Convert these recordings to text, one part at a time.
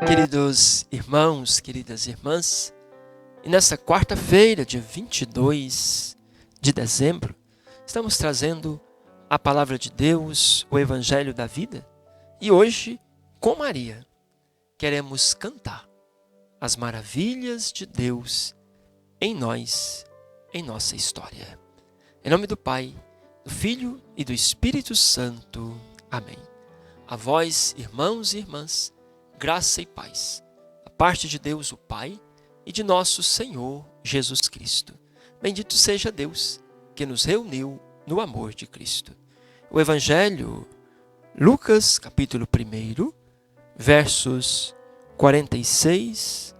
Queridos irmãos, queridas irmãs, e nesta quarta-feira, dia 22 de dezembro, estamos trazendo a palavra de Deus, o Evangelho da vida, e hoje, com Maria, queremos cantar as maravilhas de Deus em nós, em nossa história. Em nome do Pai, do Filho e do Espírito Santo. Amém. A vós, irmãos e irmãs, graça e paz, da parte de Deus o Pai e de nosso Senhor Jesus Cristo. Bendito seja Deus que nos reuniu no amor de Cristo. O Evangelho, Lucas, capítulo 1, versos 46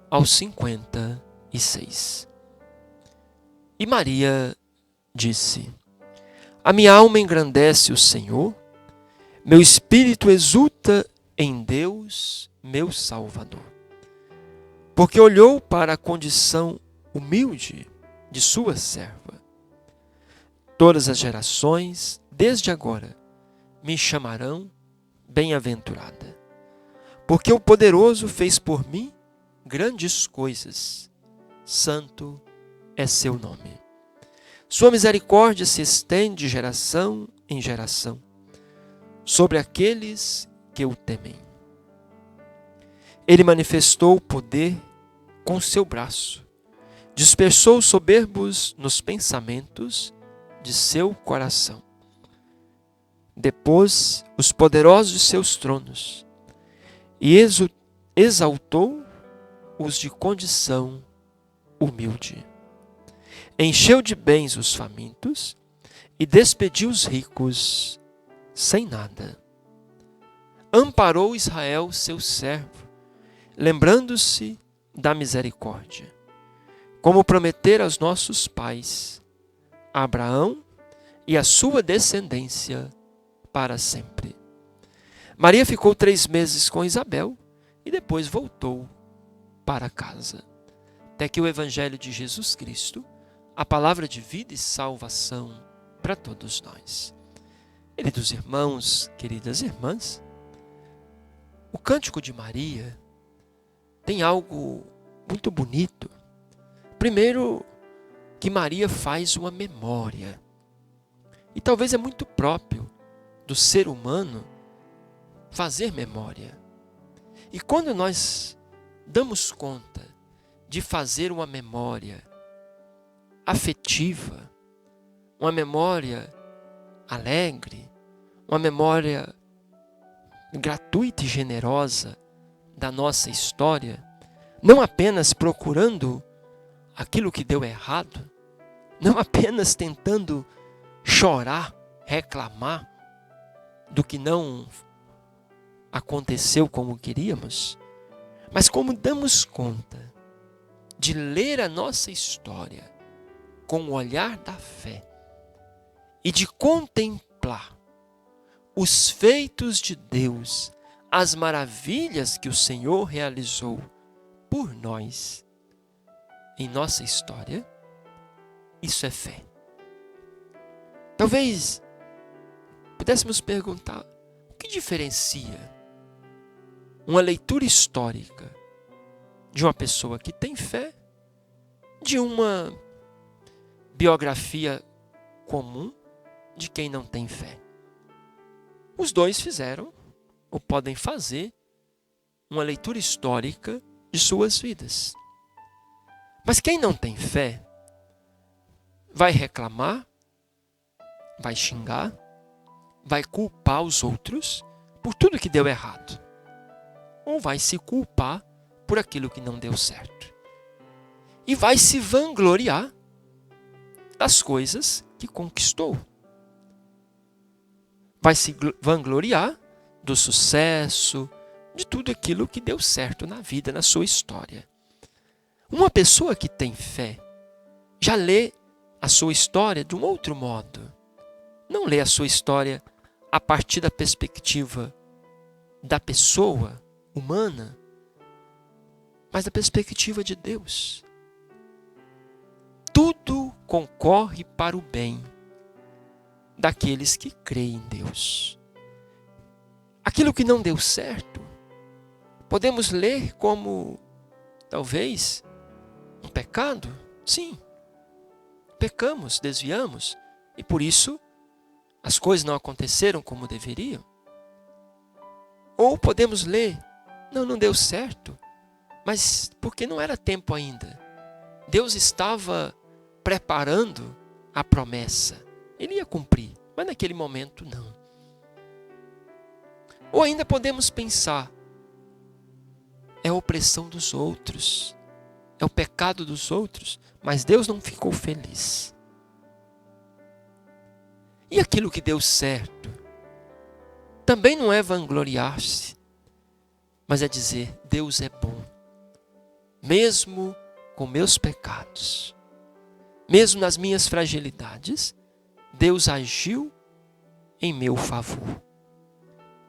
ao 56. E Maria disse: A minha alma engrandece o Senhor, meu espírito exulta em Deus, meu Salvador, porque olhou para a condição humilde de sua serva. Todas as gerações, desde agora, me chamarão bem-aventurada, porque o Poderoso fez por mim grandes coisas. Santo é seu nome. Sua misericórdia se estende de geração em geração sobre aqueles que o temem. Ele manifestou o poder com seu braço, dispersou os soberbos nos pensamentos de seu coração. Depôs os poderosos de seus tronos e exaltou os de condição humilde. Encheu de bens os famintos e despediu os ricos sem nada. Amparou Israel, seu servo, lembrando-se da misericórdia, como prometera aos nossos pais, a Abraão e a sua descendência para sempre. Maria ficou 3 meses com Isabel e depois voltou para casa. Até que o Evangelho de Jesus Cristo, a palavra de vida e salvação para todos nós. Queridos irmãos, queridas irmãs, o Cântico de Maria tem algo muito bonito. Primeiro, que Maria faz uma memória. E talvez é muito próprio do ser humano fazer memória. E quando nós damos conta de fazer uma memória afetiva, uma memória alegre, uma memória gratuita e generosa da nossa história, não apenas procurando aquilo que deu errado, não apenas tentando chorar, reclamar do que não aconteceu como queríamos, mas como damos conta de ler a nossa história com o olhar da fé e de contemplar os feitos de Deus, as maravilhas que o Senhor realizou por nós em nossa história, isso é fé. Talvez pudéssemos perguntar: o que diferencia uma leitura histórica de uma pessoa que tem fé de uma biografia comum de quem não tem fé? Os dois fizeram, ou podem fazer, uma leitura histórica de suas vidas. Mas quem não tem fé vai reclamar, vai xingar, vai culpar os outros por tudo que deu errado. Ou vai se culpar por aquilo que não deu certo. E vai se vangloriar das coisas que conquistou. Vai se vangloriar do sucesso, de tudo aquilo que deu certo na vida, na sua história. Uma pessoa que tem fé já lê a sua história de um outro modo. Não lê a sua história a partir da perspectiva da pessoa humana, mas da perspectiva de Deus. Tudo concorre para o bem daqueles que creem em Deus. Aquilo que não deu certo Podemos ler como, talvez, um pecado? Sim. Pecamos, desviamos, e por isso as coisas não aconteceram como deveriam. Ou podemos ler, não deu certo, mas porque não era tempo ainda. Deus estava preparando a promessa. Ele ia cumprir, mas naquele momento não. Ou ainda podemos pensar, é a opressão dos outros, é o pecado dos outros, mas Deus não ficou feliz. E aquilo que deu certo, também não é vangloriar-se, mas é dizer, Deus é bom, mesmo com meus pecados, mesmo nas minhas fragilidades, Deus agiu em meu favor.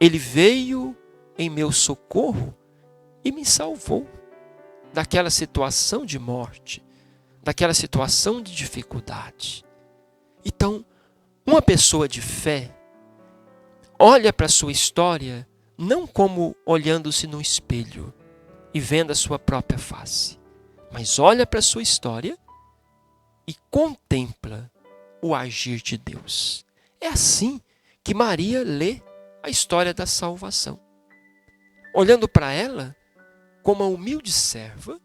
Ele veio em meu socorro e me salvou daquela situação de morte, daquela situação de dificuldade. Então, uma pessoa de fé olha para a sua história não como olhando-se no espelho e vendo a sua própria face, mas olha para a sua história e contempla o agir de Deus. É assim que Maria lê a história da salvação. Olhando para ela como uma humilde serva,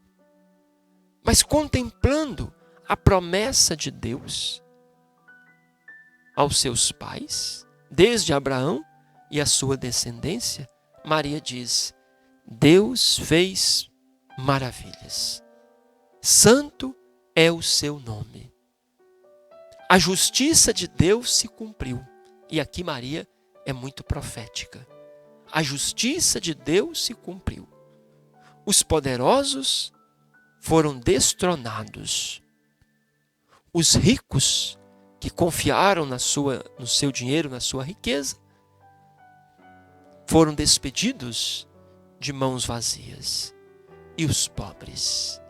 mas contemplando a promessa de Deus aos seus pais, desde Abraão e a sua descendência, Maria diz, Deus fez maravilhas. Santo é o seu nome. A justiça de Deus se cumpriu. E aqui Maria é muito profética. A justiça de Deus se cumpriu. Os poderosos foram destronados. Os ricos que confiaram no seu dinheiro, na sua riqueza, foram despedidos de mãos vazias. E os pobres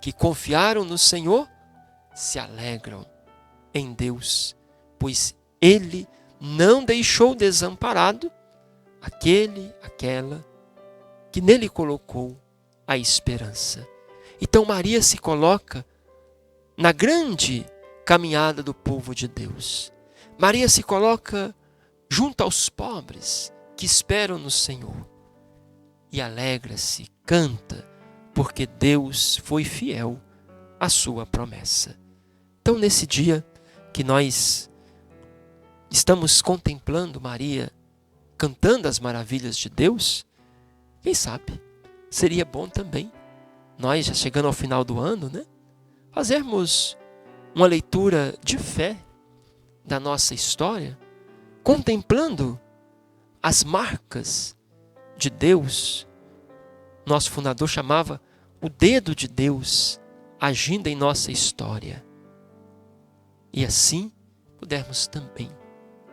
que confiaram no Senhor se alegram em Deus, pois Ele não deixou desamparado aquela que nele colocou a esperança. Então Maria se coloca na grande caminhada do povo de Deus. Maria se coloca junto aos pobres que esperam no Senhor e alegra-se, canta, porque Deus foi fiel à sua promessa. Então, nesse dia que nós estamos contemplando Maria, cantando as maravilhas de Deus, quem sabe, seria bom também, nós já chegando ao final do ano, né, fazermos uma leitura de fé da nossa história, contemplando as marcas de Deus. Nosso fundador chamava o dedo de Deus agindo em nossa história. E assim pudermos também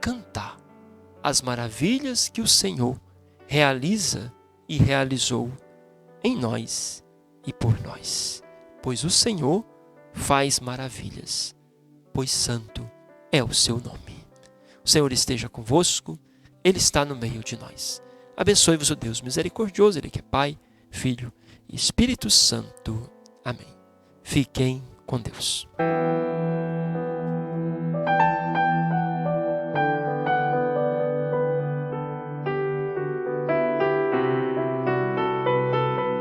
cantar as maravilhas que o Senhor realiza e realizou em nós e por nós. Pois o Senhor faz maravilhas, pois santo é o seu nome. O Senhor esteja convosco, Ele está no meio de nós. Abençoe-vos o Deus misericordioso, Ele que é Pai, Filho e Espírito Santo. Amém. Fiquem com Deus.